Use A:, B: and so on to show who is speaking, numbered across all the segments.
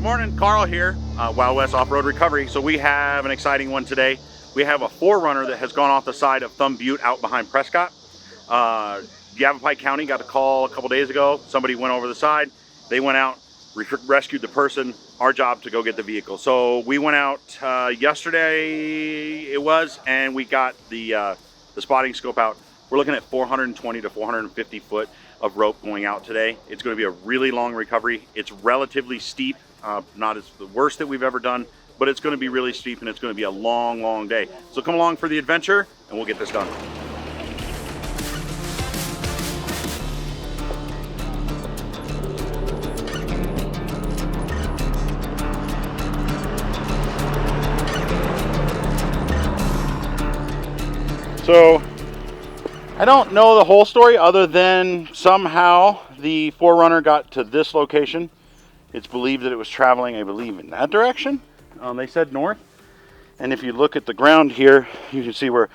A: Good morning, Carl here, Wild West Off-Road Recovery. So we have an exciting one today. We have a 4Runner that has gone off the side of Thumb Butte out behind Prescott. Yavapai County got a call a couple days ago. Somebody went over the side. They went out, rescued the person. Our job to go get the vehicle. So we went out yesterday, it was, and we got the spotting scope out. We're looking at 420 to 450 foot of rope going out today. It's going to be a really long recovery. It's relatively steep, not as the worst that we've ever done, but it's going to be really steep and it's going to be a long, long day. So come along for the adventure and we'll get this done. So I don't know the whole story other than somehow the 4Runner got to this location. It's believed that it was traveling, I believe, in that direction. They said north. And if you look at the ground here, you can see where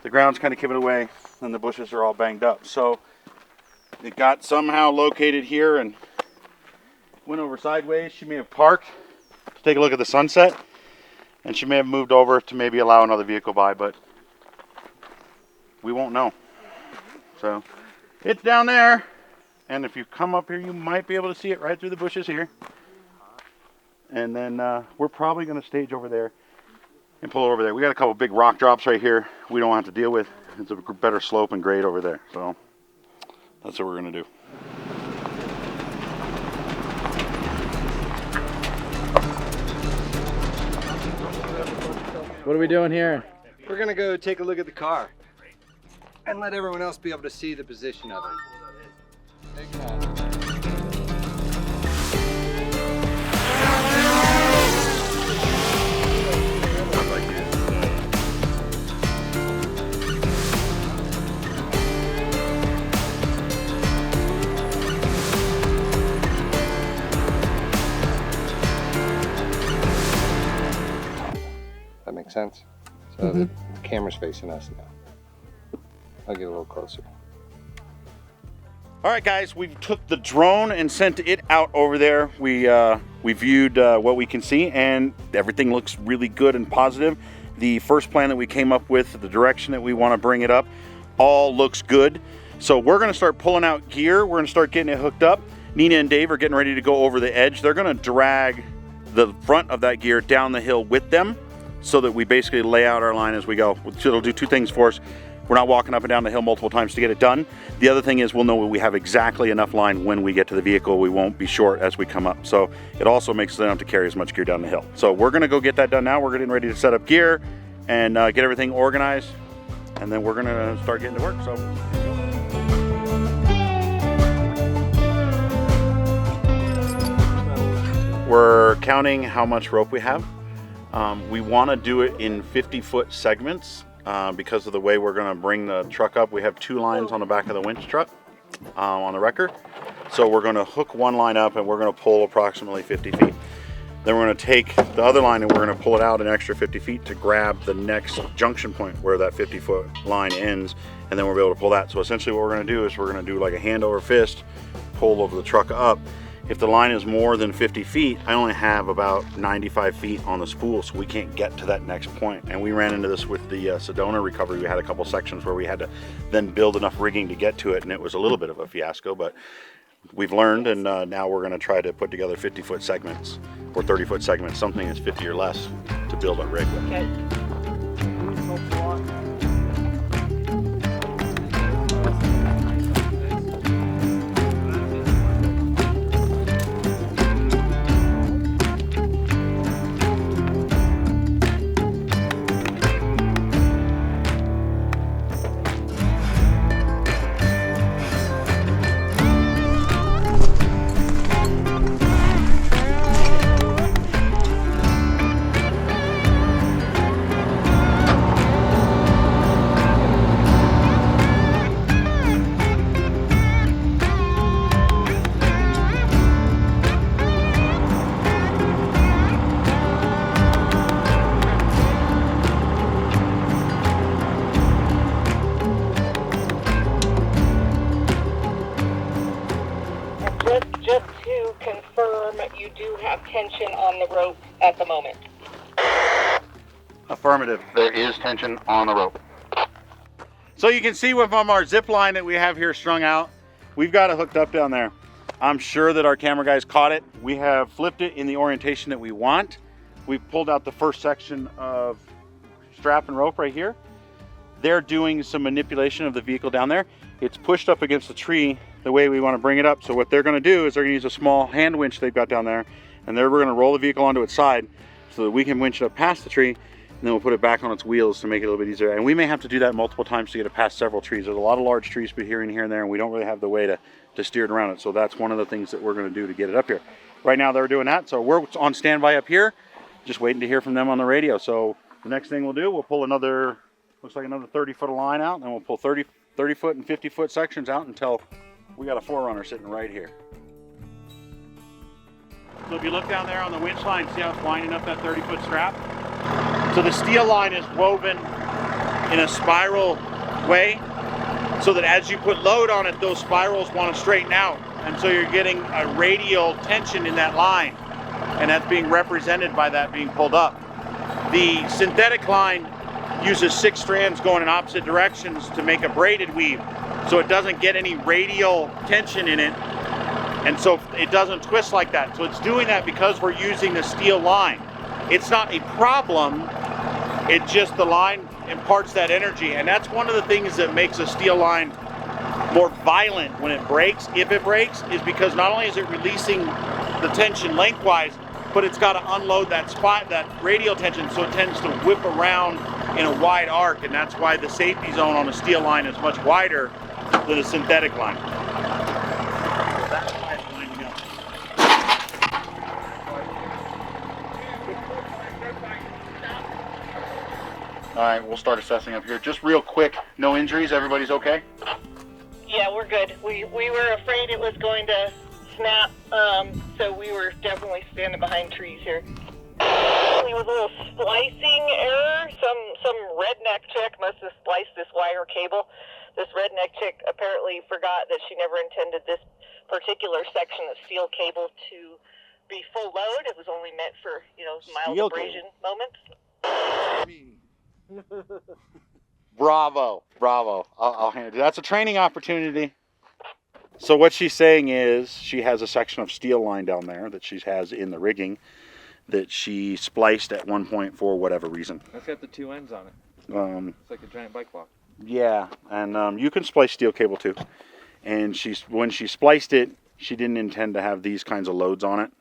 A: the ground's kind of giving away and the bushes are all banged up. So it got somehow located here and went over sideways. She may have parked to take a look at the sunset, and she may have moved over to maybe allow another vehicle by, but we won't know. So it's down there, and if you come up here you might be able to see it right through the bushes here. And then we're probably going to stage over there and pull over there. We got a couple big rock drops right here we don't have to deal with. It's a better slope and grade over there, so that's what we're going to do.
B: What are we doing here?
C: We're gonna go take a look at the car and let everyone else be able to see the position of it. That makes sense. So the camera's facing us now. I'll get a little closer.
A: All right, guys, we took the drone and sent it out over there. We viewed what we can see, and everything looks really good and positive. The first plan that we came up with, the direction that we want to bring it up, all looks good. So we're going to start pulling out gear. We're going to start getting it hooked up. Nina and Dave are getting ready to go over the edge. They're going to drag the front of that gear down the hill with them so that we basically lay out our line as we go. It'll do two things for us. We're not walking up and down the hill multiple times to get it done. The other thing is we'll know we have exactly enough line when we get to the vehicle. We won't be short as we come up. So it also makes it so they don't have to carry as much gear down the hill. So we're gonna go get that done now. We're getting ready to set up gear and get everything organized. And then we're gonna start getting to work. So. We're counting how much rope we have. We wanna do it in 50-foot segments. Because of the way we're going to bring the truck up. We have two lines on the back of the winch truck on the wrecker. So we're going to hook one line up and we're going to pull approximately 50 feet. Then we're going to take the other line and we're going to pull it out an extra 50 feet to grab the next junction point where that 50-foot line ends, and then we'll be able to pull that. So essentially what we're going to do is we're going to do like a hand over fist, pull over the truck up. If the line is more than 50 feet, I only have about 95 feet on the spool, so we can't get to that next point. And we ran into this with the Sedona recovery. We had a couple sections where we had to then build enough rigging to get to it, and it was a little bit of a fiasco, but we've learned, and now we're going to try to put together 50-foot segments or 30-foot segments, something that's 50 or less, to build a rig with.
B: Okay. Just to confirm, you do have tension on the rope at the moment.
A: Affirmative. There is tension on the rope. So you can see from our zip line that we have here strung out, we've got it hooked up down there. I'm sure that our camera guys caught it. We have flipped it in the orientation that we want. We've pulled out the first section of strap and rope right here. They're doing some manipulation of the vehicle down there. It's pushed up against the tree the way we want to bring it up. So what they're going to do is they're going to use a small hand winch they've got down there, and we're going to roll the vehicle onto its side so that we can winch it up past the tree, and then we'll put it back on its wheels to make it a little bit easier. And we may have to do that multiple times to get it past several trees. There's a lot of large trees here and there, and we don't really have the way to steer it around it. So that's one of the things that we're going to do to get it up here. Right now they're doing that, so we're on standby up here, just waiting to hear from them on the radio. So the next thing we'll do, we'll pull another, looks like another 30-foot of line out, and then we'll pull 30-foot and 50-foot sections out until we got a 4Runner sitting right here. So if you look down there on the winch line, see how it's winding up that 30-foot strap? So the steel line is woven in a spiral way so that as you put load on it, those spirals want to straighten out. And so you're getting a radial tension in that line, and that's being represented by that being pulled up. The synthetic line uses 6 strands going in opposite directions to make a braided weave, so it doesn't get any radial tension in it, and so it doesn't twist like that. So it's doing that because we're using the steel line. It's not a problem, it just the line imparts that energy, and that's one of the things that makes a steel line more violent when it breaks, if it breaks, is because not only is it releasing the tension lengthwise, but it's got to unload that radial tension, so it tends to whip around in a wide arc, and that's why the safety zone on a steel line is much wider than a synthetic line. All right, we'll start assessing up here. Just real quick, no injuries, everybody's okay?
B: Yeah, we're good. We were afraid it was going to snap, so we were definitely standing behind trees here. It was a little splicing error. Some redneck chick must have spliced this wire cable. This redneck chick apparently forgot that she never intended this particular section of steel cable to be full load. It was only meant for, mild abrasion moments.
A: Bravo. I'll hand it. That's a training opportunity. So what she's saying is she has a section of steel line down there that she has in the rigging that she spliced at one point for whatever reason.
D: That's got the 2 ends on it. It's like a giant bike lock.
A: Yeah, and you can splice steel cable too. And when she spliced it, she didn't intend to have these kinds of loads on it.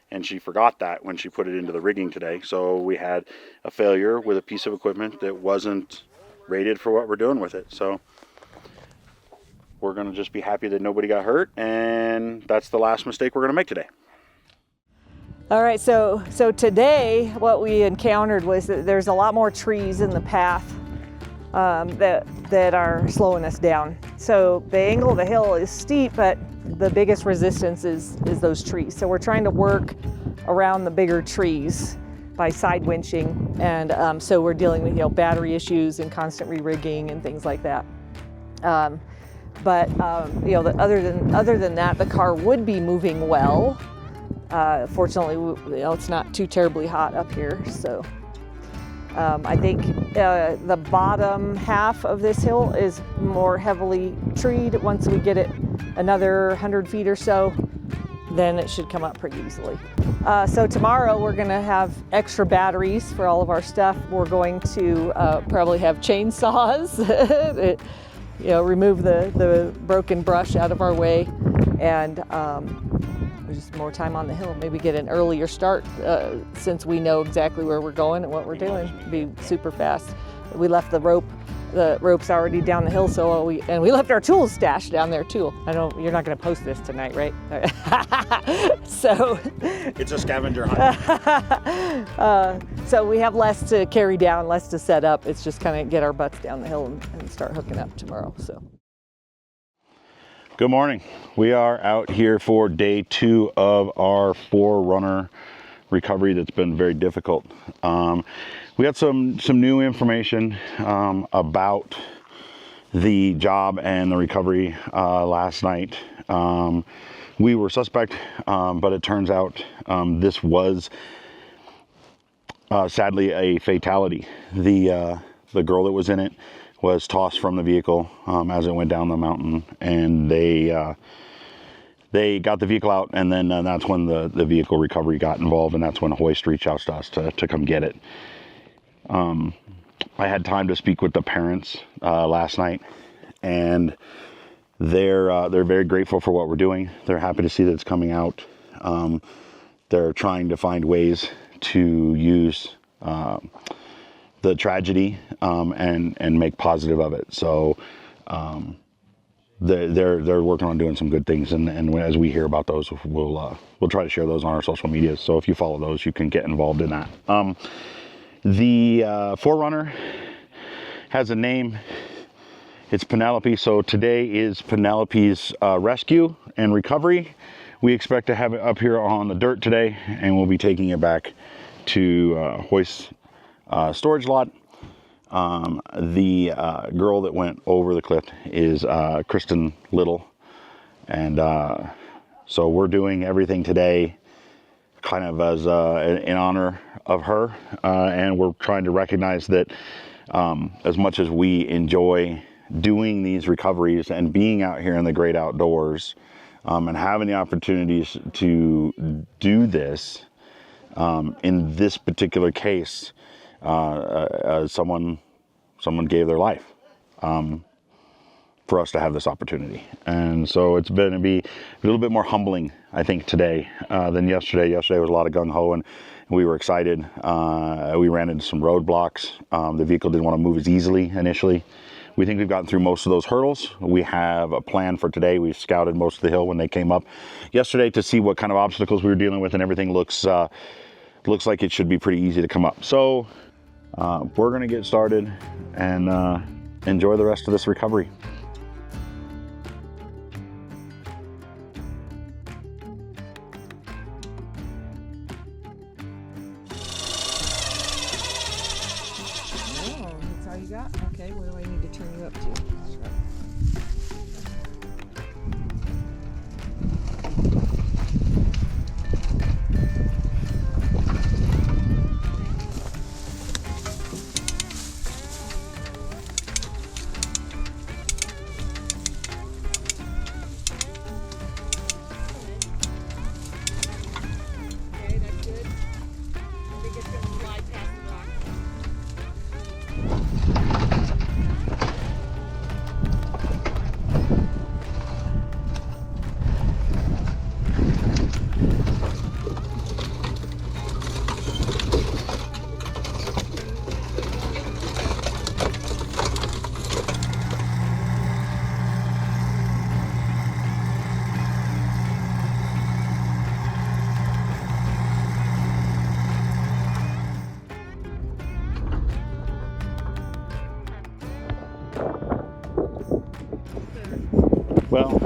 A: And she forgot that when she put it into the rigging today. So we had a failure with a piece of equipment that wasn't rated for what we're doing with it. So we're going to just be happy that nobody got hurt, and that's the last mistake we're going to make today.
E: All right, so today what we encountered was that there's a lot more trees in the path that are slowing us down. So the angle of the hill is steep, but the biggest resistance is those trees. So we're trying to work around the bigger trees by side winching, and so we're dealing with battery issues and constant re-rigging and things like that. But other than that, the car would be moving well. Fortunately, it's not too terribly hot up here, so I think the bottom half of this hill is more heavily treed. Once we get it another 100 feet or so, then it should come up pretty easily. So tomorrow we're going to have extra batteries for all of our stuff. We're going to probably have chainsaws, remove the broken brush out of our way, and just more time on the hill. Maybe get an earlier start since we know exactly where we're going and what we're doing. Be super fast. We left the rope's already down the hill, so we left our tools stashed down there too. I know you're not going to post this tonight, right? So
A: it's a scavenger hunt.
E: So we have less to carry down, less to set up. It's just kind of get our butts down the hill and start hooking up tomorrow. So.
A: Good morning. We are out here for day 2 of our 4Runner recovery that's been very difficult. We got some new information about the job and the recovery last night. We were suspect, but it turns out this was sadly a fatality. The girl that was in it was tossed from the vehicle as it went down the mountain, and they got the vehicle out, and then that's when the vehicle recovery got involved, and that's when Hoist reached out to us to come get it. I had time to speak with the parents last night, and they're very grateful for what we're doing. They're happy to see that it's coming out. They're trying to find ways to use the tragedy and make positive of it. So they're working on doing some good things, and as we hear about those, we'll try to share those on our social media. So if you follow those, you can get involved in that. The 4Runner has a name. It's Penelope. So today is Penelope's rescue and recovery. We expect to have it up here on the dirt today, and we'll be taking it back to Hoist's storage lot. The girl that went over the cliff is Kristen Little, and so we're doing everything today kind of as in honor of her, and we're trying to recognize that as much as we enjoy doing these recoveries and being out here in the great outdoors, and having the opportunities to do this, in this particular case, someone gave their life for us to have this opportunity. And so it's going to be a little bit more humbling, I think, today than yesterday. Yesterday was a lot of gung-ho, and we were excited. We ran into some roadblocks. The vehicle didn't want to move as easily initially. We think we've gotten through most of those hurdles. We have a plan for today. We've scouted most of the hill when they came up yesterday to see what kind of obstacles we were dealing with, and everything looks like it should be pretty easy to come up. So we're going to get started and enjoy the rest of this recovery.
E: Oh, that's all you got? Okay, where do I need to turn you up to? Okay, that's good. I think it's gonna slide past the rock.
A: Well,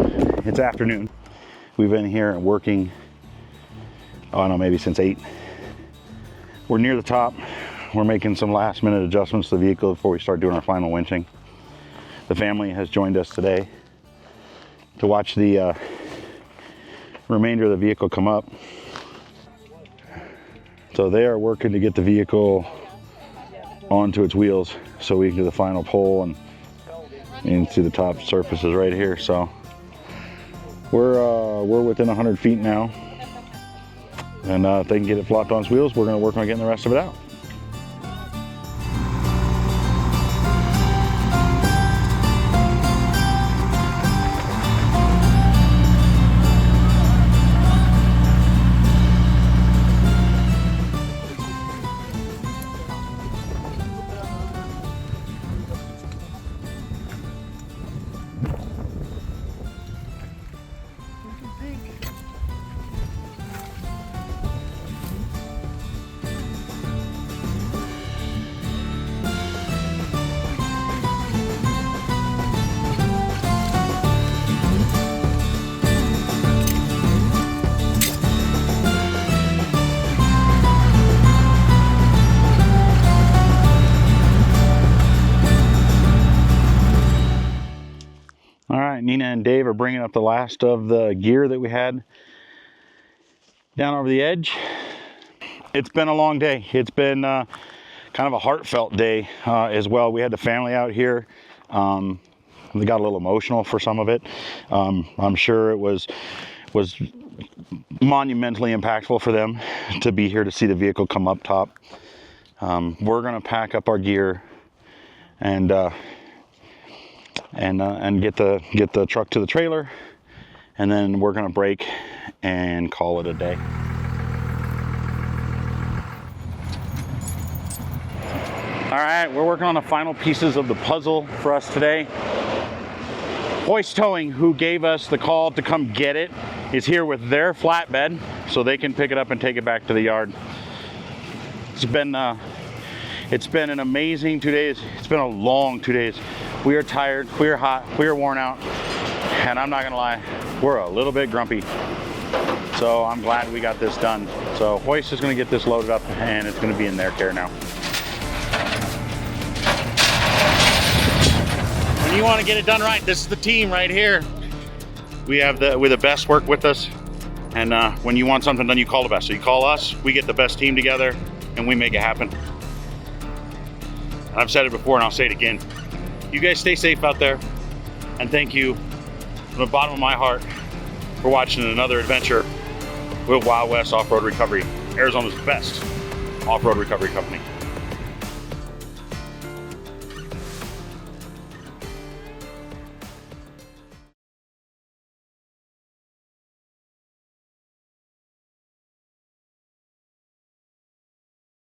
A: it's afternoon. We've been here working, I don't know, maybe since 8. We're near the top. We're making some last minute adjustments to the vehicle before we start doing our final winching. The family has joined us today to watch the remainder of the vehicle come up. So they are working to get the vehicle onto its wheels so we can do the final pull and into the top surfaces right here. So we're within 100 feet now, and if they can get it flopped on its wheels, we're going to work on getting the rest of it out. and Dave are bringing up the last of the gear that we had down over the edge. It's been a long day. It's been kind of a heartfelt day as well. We had the family out here. They got a little emotional for some of it. I'm sure it was monumentally impactful for them to be here to see the vehicle come up top. We're gonna pack up our gear and get the truck to the trailer, and then we're gonna break and call it a day. All right, we're working on the final pieces of the puzzle for us today. Hoist Towing, who gave us the call to come get it, is here with their flatbed so they can pick it up and take it back to the yard. It's been an amazing 2 days. It's been a long 2 days. We are tired, we are hot, we are worn out, and I'm not gonna lie, we're a little bit grumpy. So I'm glad we got this done. So Hoist is gonna get this loaded up and it's gonna be in their care now. When you want to get it done right, this is the team right here. We're the best work with us, and when you want something done, you call the best. So you call us, we get the best team together, and we make it happen. I've said it before and I'll say it again. You guys stay safe out there, and thank you from the bottom of my heart for watching another adventure with Wild West Off-Road Recovery, Arizona's best off-road recovery company.